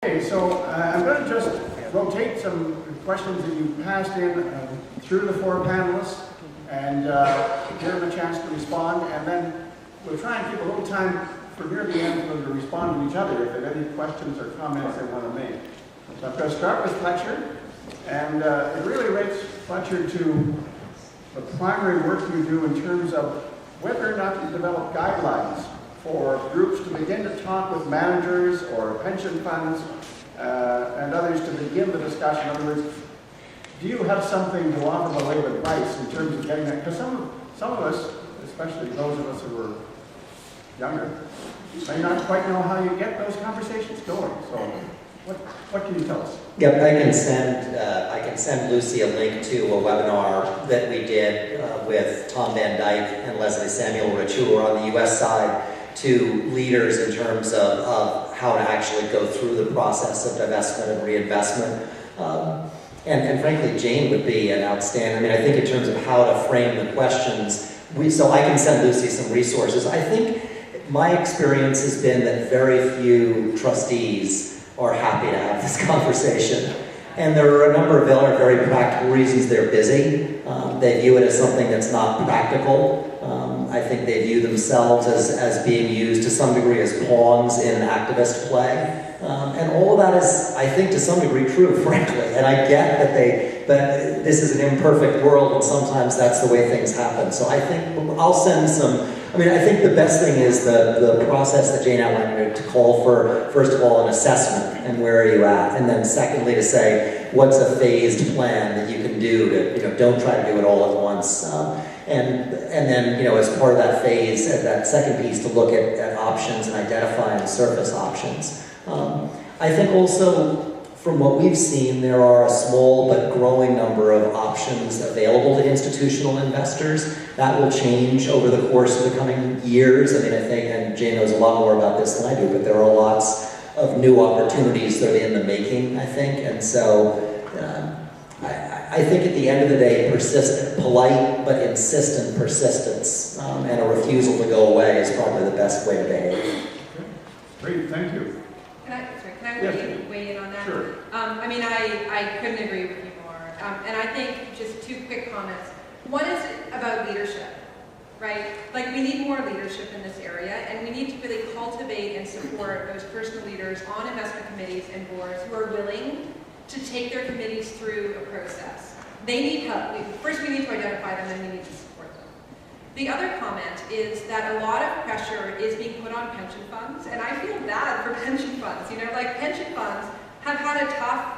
Okay, so I'm going to just rotate some questions that you passed in through the four panelists and give them a chance to respond, and then we'll try and keep a little time for near the end for them to respond to each other if they have any questions or comments they want to make. So I'm going to start with Fletcher, and it really relates, Fletcher, to the primary work you do in terms of whether or not you develop guidelines for groups to begin to talk with managers or pension funds and others to begin the discussion. In other words, do you have something to offer by way of advice in terms of getting that? Because some of us, especially those of us who are younger, may not quite know how you get those conversations going. So what can you tell us? Yep, I can send Lucy a link to a webinar that we did with Tom Van Dyke and Leslie Samuel Rich, who are on the US side, to leaders in terms of how to actually go through the process of divestment and reinvestment. And frankly, Jane would be an outstanding, I mean, I think in terms of how to frame the questions, so I can send Lucy some resources. I think my experience has been that very few trustees are happy to have this conversation. And there are a number of very practical reasons. They're busy. They view it as something that's not practical. I think they view themselves as being used to some degree as pawns in activist play. And all of that is, I think, to some degree true, frankly. And I get that this is an imperfect world and sometimes that's the way things happen. So I think I'll send some, I mean, I think the best thing is the process that Jane outlined, to call for, first of all, an assessment and where are you at, and then secondly to say, what's a phased plan that you can do to, don't try to do it all at once. And then, as part of that phase, that second piece, to look at options and identifying surface options. I think also, from what we've seen, there are a small but growing number of options available to institutional investors. That will change over the course of the coming years. I mean, I think, and Jane knows a lot more about this than I do, but there are lots of new opportunities that are in the making, I think. And so, I think at the end of the day, polite but insistent persistence and a refusal to go away is probably the best way to behave. Great, thank you. Can I weigh in on that? Sure. I mean, I couldn't agree with you more. And I think just two quick comments. One is about leadership, right? Like, we need more leadership in this area, and we need to really cultivate and support those personal leaders on investment committees and boards who are willing to take their committees through a process. They need help. First, we need to identify them, and we need to support them. The other comment is that a lot of pressure is being put on pension funds, and I feel bad for pension funds. Pension funds have had a tough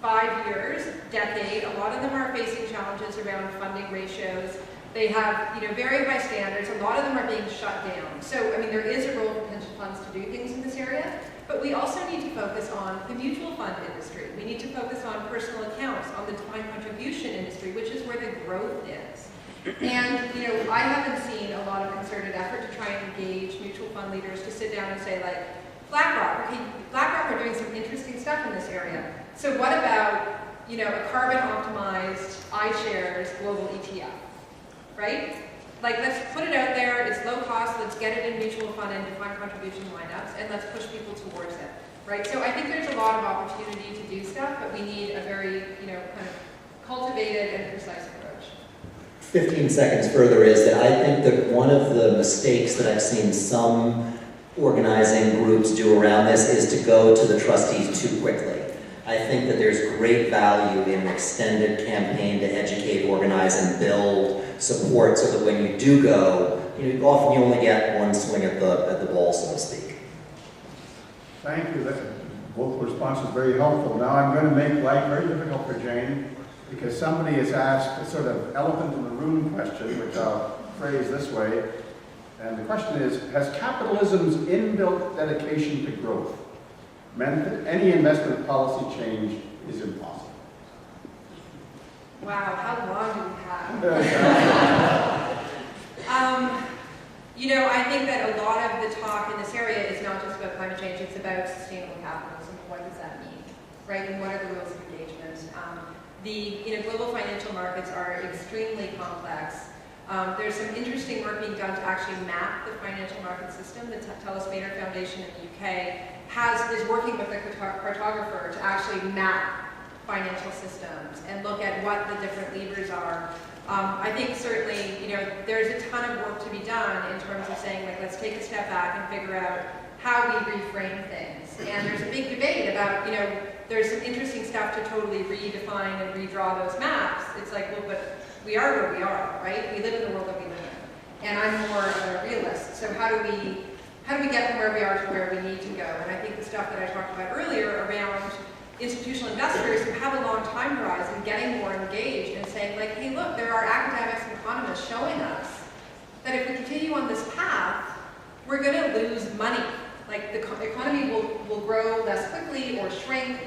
5 years, decade. A lot of them are facing challenges around funding ratios. They have, very high standards. A lot of them are being shut down. So, I mean, there is a role for pension funds to do things in this area, but we also need to focus on the mutual fund industry. We need to focus on personal accounts, on the defined contribution industry, which is where the growth is. And, I haven't seen a lot of concerted effort to try and engage mutual fund leaders to sit down and say, like, BlackRock are doing some interesting stuff in this area. So what about, a carbon-optimized iShares global ETF, right? Like, let's put it out there, it's low cost, let's get it in mutual fund and defined contribution lineups, and let's push people towards it, right? So I think there's a lot of opportunity to do stuff, but we need a very, kind of cultivated and precise approach. 15 seconds further is that I think that one of the mistakes that I've seen some organizing groups do around this is to go to the trustees too quickly. I think that there's great value in an extended campaign to educate, organize, and build support so that when you do go, often you only get one swing at the ball, so to speak. Thank you. Both responses are very helpful. Now I'm going to make life very difficult for Jane, because somebody has asked a sort of elephant in the room question, which I'll phrase this way. And the question is, has capitalism's inbuilt dedication to growth meant that any investment policy change is impossible? Wow, how long do we have? I think that a lot of the talk in this area is not just about climate change, it's about sustainable capitalism. What does that mean, right? And what are the rules of engagement? The global financial markets are extremely complex. There's some interesting work being done to actually map the financial market system. The Telus Maynard Foundation in the UK is working with a cartographer to actually map financial systems and look at what the different levers are. I think certainly, there's a ton of work to be done in terms of saying, like, let's take a step back and figure out how we reframe things. And there's a big debate about, there's some interesting stuff to totally redefine and redraw those maps. It's like, well, but we are where we are, right? We live in the world that we live in. And I'm more of a realist. So how do we get from where we are to where we need to go? And I think the stuff that I talked about earlier around institutional investors who have a long time horizon getting more engaged and saying, like, hey, look, there are academics and economists showing us that if we continue on this path, we're going to lose money. Like, the economy will grow less quickly or shrink.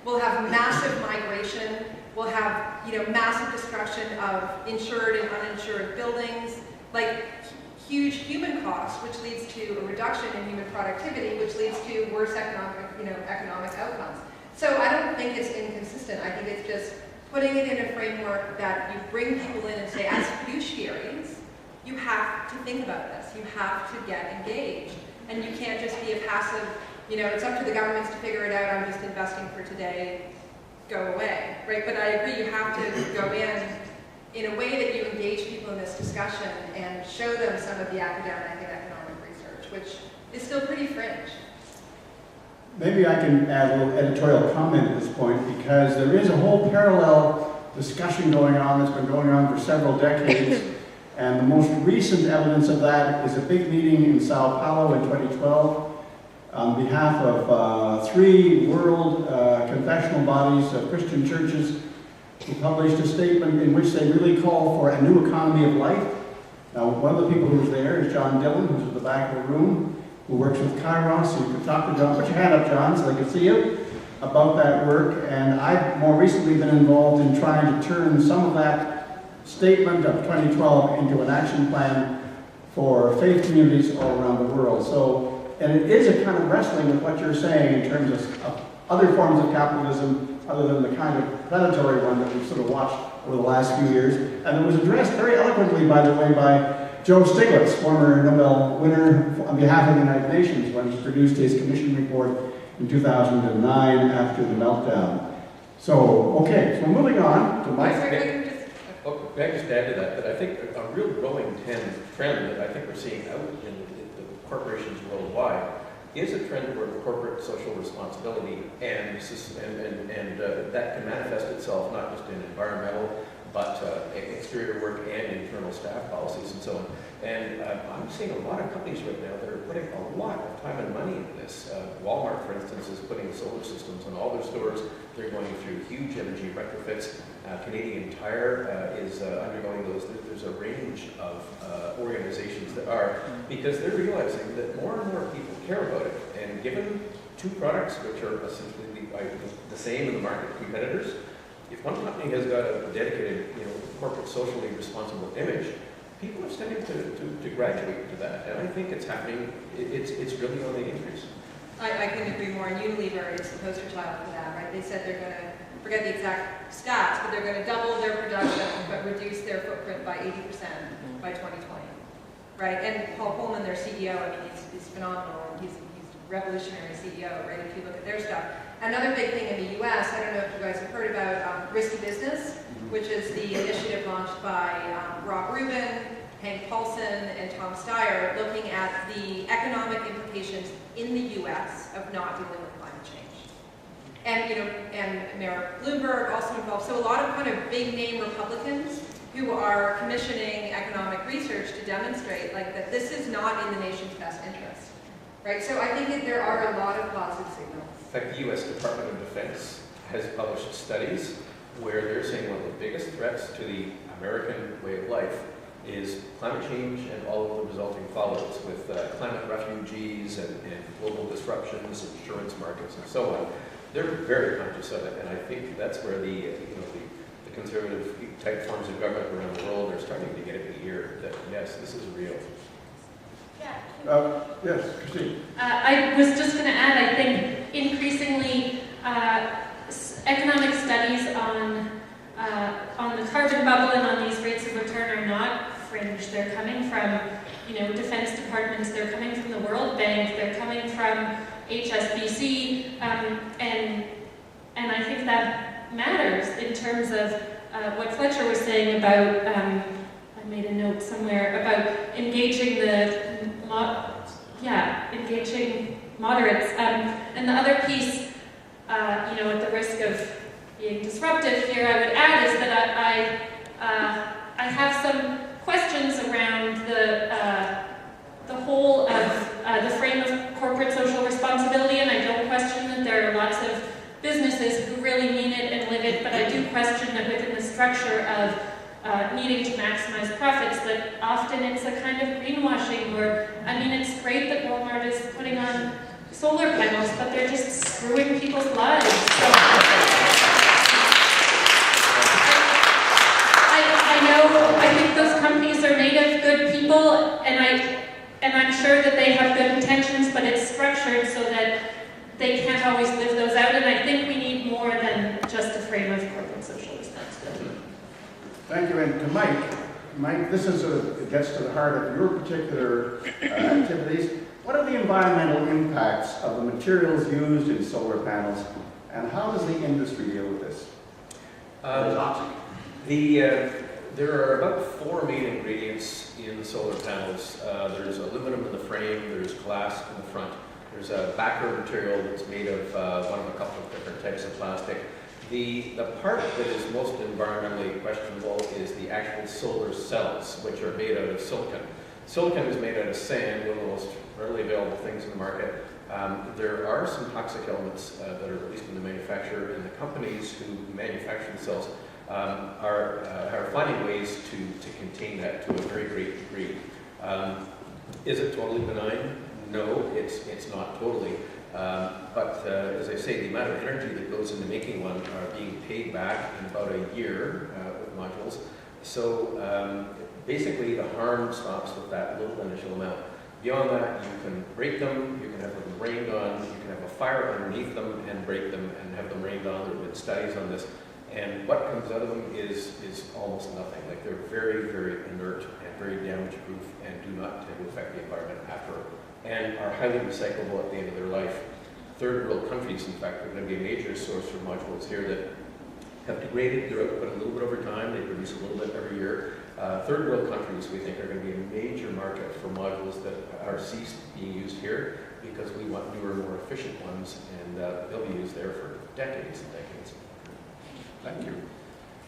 We'll have massive migration. We'll have, massive destruction of insured and uninsured buildings, like huge human costs, which leads to a reduction in human productivity, which leads to worse economic outcomes. So I don't think it's inconsistent. I think it's just putting it in a framework that you bring people in and say, as fiduciaries, you have to think about this. You have to get engaged. And you can't just be a passive, it's up to the governments to figure it out. I'm just investing for today, go away, right? But I agree, you have to go in a way that you engage people in this discussion and show them some of the academic and economic research, which is still pretty fringe. Maybe I can add a little editorial comment at this point, because there is a whole parallel discussion going on that's been going on for several decades. And the most recent evidence of that is a big meeting in Sao Paulo in 2012 on behalf of 3 world confessional bodies of Christian churches, who published a statement in which they really call for a new economy of life. Now, one of the people who was there is John Dillon, who's at the back of the room, who works with Kairos. So you can talk to John. Put your hand up, John, so they can see you, about that work. And I've more recently been involved in trying to turn some of that statement of 2012 into an action plan for faith communities all around the world. So, and it is a kind of wrestling with what you're saying in terms of other forms of capitalism, other than the kind of predatory one that we've sort of watched over the last few years. And it was addressed very eloquently, by the way, by Joe Stiglitz, former Nobel winner on behalf of the United Nations, when he produced his commission report in 2009 after the meltdown. So, okay, so moving on to Mike. May I just add to that I think a real growing trend that I think we're seeing out in the corporations worldwide is a trend toward corporate social responsibility, and that can manifest itself not just in environmental, but exterior work and internal staff policies and so on. And I'm seeing a lot of companies right now that are putting a lot of time and money into this. Walmart, for instance, is putting solar systems on all their stores. They're going through huge energy retrofits. Canadian Tire is undergoing those. There's a range of organizations that are, because they're realizing that more and more people care about it. And given 2 products, which are essentially the same in the market competitors, if one company has got a dedicated, corporate socially responsible image, people are starting to graduate to that. And I think it's happening. It's really on the increase. I couldn't agree more. And Unilever is the poster child for that, right? They said they're going to, forget the exact stats, but they're going to double their production but reduce their footprint by 80% by 2020, right? And Paul Pullman, their CEO, I mean, he's phenomenal. He's a revolutionary CEO, right? If you look at their stuff. Another big thing in the U.S., I don't know if you guys have heard about Risky Business, which is the initiative launched by Rob Rubin, Hank Paulson, and Tom Steyer, looking at the economic implications in the U.S. of not dealing with climate change. And, and Mayor Bloomberg also involved. So a lot of kind of big name Republicans who are commissioning economic research to demonstrate that this is not in the nation's best interest, right? So I think that there are a lot of positive signals. In fact, the U.S. Department of Defense has published studies where they're saying one of the biggest threats to the American way of life is climate change and all of the resulting follows with climate refugees and global disruptions, insurance markets, and so on. They're very conscious of it, and I think that's where the conservative type forms of government around the world are starting to get it in ear that yes, this is real. Yes, Christine. I was just going to add, I think increasingly economic studies on the carbon bubble and on these rates of return are not fringe. They're coming from, defense departments. They're coming from the World Bank. They're coming from HSBC, and I think that matters in terms of what Fletcher was saying about, I made a note somewhere, about engaging engaging moderates. And the other piece, at the risk of being disruptive here, I would add is that I have some questions around the whole of the frame of corporate social responsibility, and I don't question that there are lots of businesses who really mean it and live it, but I do question that within the structure of needing to maximize profits, that often it's a kind of greenwashing where, it's great that Walmart is putting on solar panels, but they're just screwing people's lives. So I think those companies are made of good people, and I'm sure that they have good intentions, but it's structured so that they can't always live those out, and I think we need more than just a frame of corporate social responsibility. Thank you, and to Mike, this is it gets to the heart of your particular activities. What are the environmental impacts of the materials used in solar panels, and how does the industry deal with this? There are about 4 main ingredients in the solar panels. There's aluminum in the frame, there's glass in the front, there's a backer material that's made of one of a couple of different types of plastic. The part that is most environmentally questionable is the actual solar cells, which are made out of silicon. Silicon is made out of sand, one of the most readily available things in the market. There are some toxic elements that are released in the manufacturer, and the companies who manufacture the cells are finding ways to contain that to a very great degree. Is it totally benign? No, it's not totally. But as I say, the amount of energy that goes into making one are being paid back in about a year with modules. So basically the harm stops with that little initial amount. Beyond that, you can break them, you can have them rained on, you can have a fire underneath them and break them and have them rained on. There have been studies on this. And what comes out of them is almost nothing. Like, they're very, very inert and very damage-proof and do not tend to affect the environment after, and are highly recyclable at the end of their life. Third world countries, in fact, are going to be a major source for modules here that have degraded their output a little bit over time. They produce a little bit every year. Third world countries, we think, are going to be a major market for modules that are ceased being used here, because we want newer, more efficient ones, and they'll be used there for decades and decades. Thank you.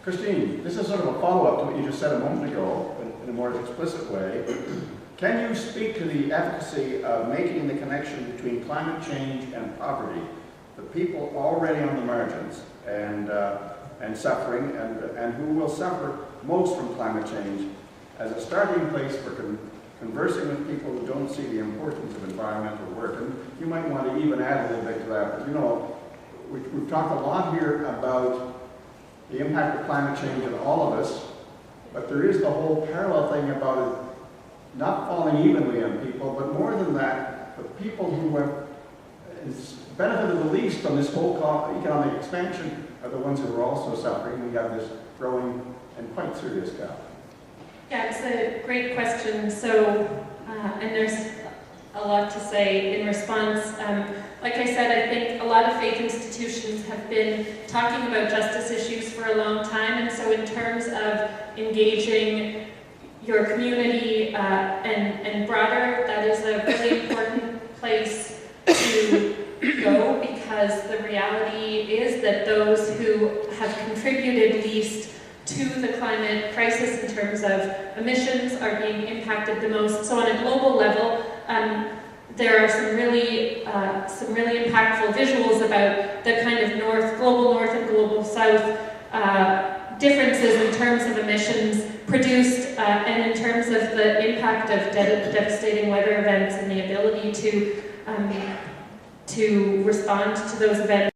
Christine, this is sort of a follow-up to what you just said a moment ago, in a more explicit way. Can you speak to the efficacy of making the connection between climate change and poverty, the people already on the margins and suffering, and who will suffer most from climate change, as a starting place for conversing with people who don't see the importance of environmental work? And you might want to even add a little bit to that. But, we've talked a lot here about the impact of climate change on all of us, but there is the whole parallel thing about it not falling evenly on people, but more than that, the people who have benefited the least from this whole economic expansion are the ones who are also suffering. We have this growing and quite serious gap. Yeah, it's a great question. So, and there's a lot to say in response. Like I said, I think a lot of faith institutions have been talking about justice issues for a long time, and so in terms of engaging your community and broader, that is a really important place to go, because the reality is that those who have contributed least to the climate crisis in terms of emissions are being impacted the most. So on a global level, there are some really impactful visuals about the kind of global north and global south differences in terms of emissions produced and in terms of the impact of devastating weather events and the ability to respond to those events.